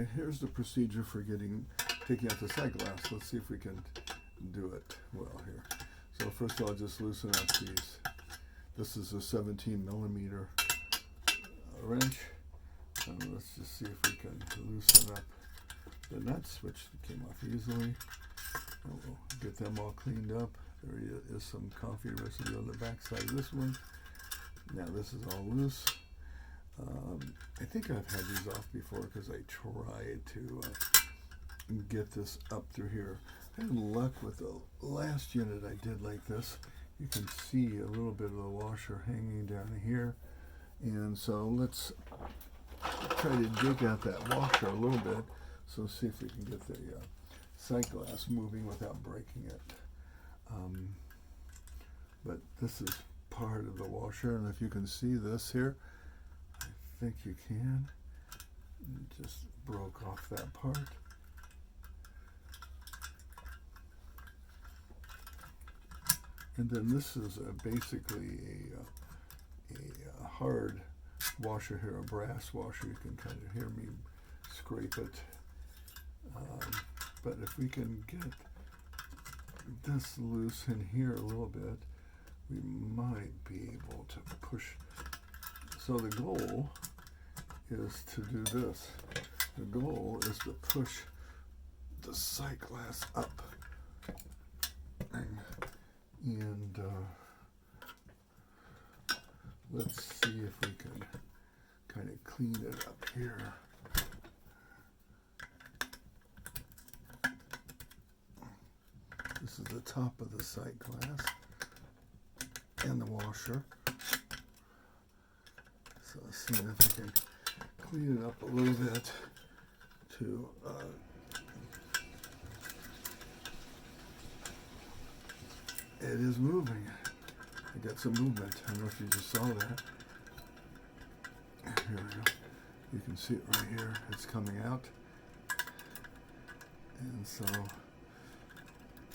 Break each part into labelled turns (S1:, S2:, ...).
S1: Okay, here's the procedure for taking out the sight glass. Let's see if we can do it well here. So first of all, just loosen up these. This is a 17 millimeter wrench. And let's just see if we can loosen up the nuts, which came off easily. And we'll get them all cleaned up. There is some coffee residue on the back side of this one. Now this is all loose. I think I've had these off before because I tried to get this up through here. I had luck with the last unit I did like this. You can see a little bit of the washer hanging down here. And so let's try to dig out that washer a little bit. So see if we can get the sight glass moving without breaking it. But this is part of the washer, and if you can see this here, I think you can. Just broke off that part. And then this is basically a hard washer here, a brass washer. You can kind of hear me scrape it. But if we can get this loose in here a little bit, we might be able to push. So the goal is to do this. The goal is to push the sight glass up. And let's see if we can kind of clean it up here. This is the top of the sight glass and the washer. So let's see if I can clean it up a little bit to it is moving. I got some movement. I don't know if you just saw that. Here we go. You can see it right here. It's coming out. And so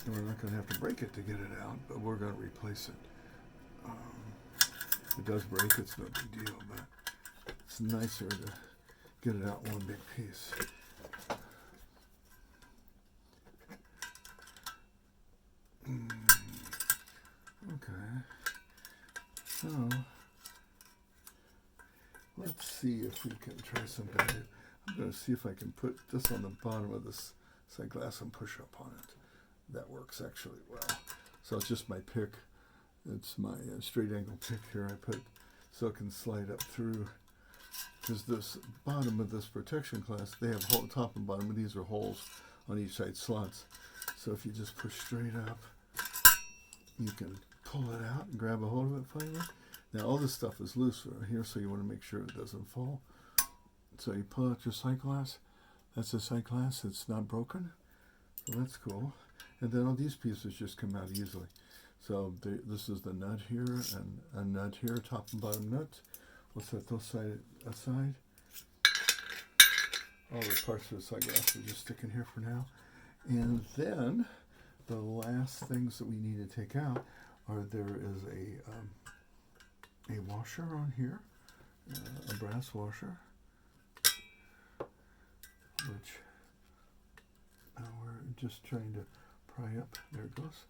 S1: we're not going to have to break it to get it out, but we're going to replace it. If it does break, it's no big deal, but it's nicer to get it out one big piece. Okay, so let's see if we can try something here. I'm going to see if I can put this on the bottom of this sight glass and push up on it. That works actually well. So it's just my pick. It's my straight angle pick here. I put so it can slide up through, because this bottom of this protection glass, they have whole top and bottom, and these are holes on each side slots. So if you just push straight up, you can pull it out and grab a hold of it finally. Now all this stuff is loose right here, so you want to make sure it doesn't fall. So you pull out your sight glass. That's a sight glass. It's not broken. So that's cool. And then all these pieces just come out easily. So this is the nut here and a nut here, top and bottom nuts. We'll set those aside. All the parts of the sight glass are just sticking here for now. And then the last things that we need to take out are there is a washer on here, a brass washer, which we're just trying to pry up. There it goes.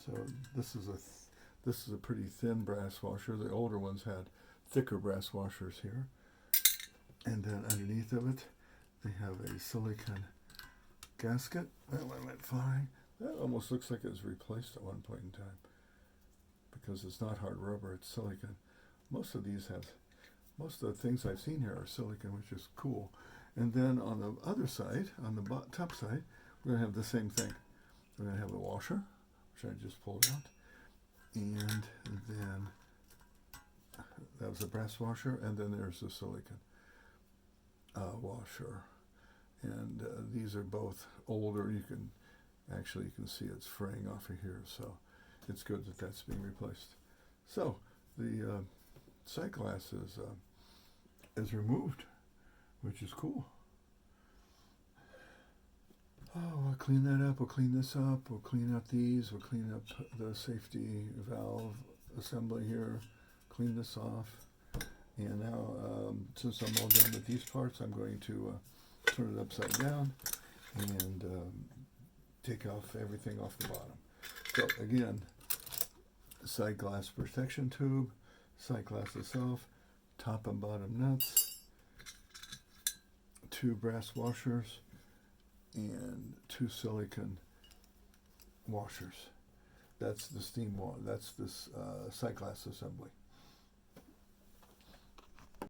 S1: So this is a pretty thin brass washer. The older ones had thicker brass washers here. And then underneath of it, they have a silicone gasket. That one went flying. That almost looks like it was replaced at one point in time, because it's not hard rubber, it's silicone. Most of the things I've seen here are silicone, which is cool. And then on the other side, on the top side, we're going to have the same thing. We're going to have a washer, which I just pulled out. And then that was a brass washer, and then there's the silicone washer. And these are both older. You can see it's fraying off of here, so it's good that that's being replaced. So the sight glass is removed, which is cool. Oh, we'll clean that up. We'll clean this up. We'll clean up these. We'll clean up the safety valve assembly here. Clean this off. And now, since I'm all done with these parts, I'm going to turn it upside down, and take off everything off the bottom. So again, side glass protection tube, side glass itself, top and bottom nuts, 2 brass washers, and 2 silicone washers. That's the steam wall. That's this side glass assembly.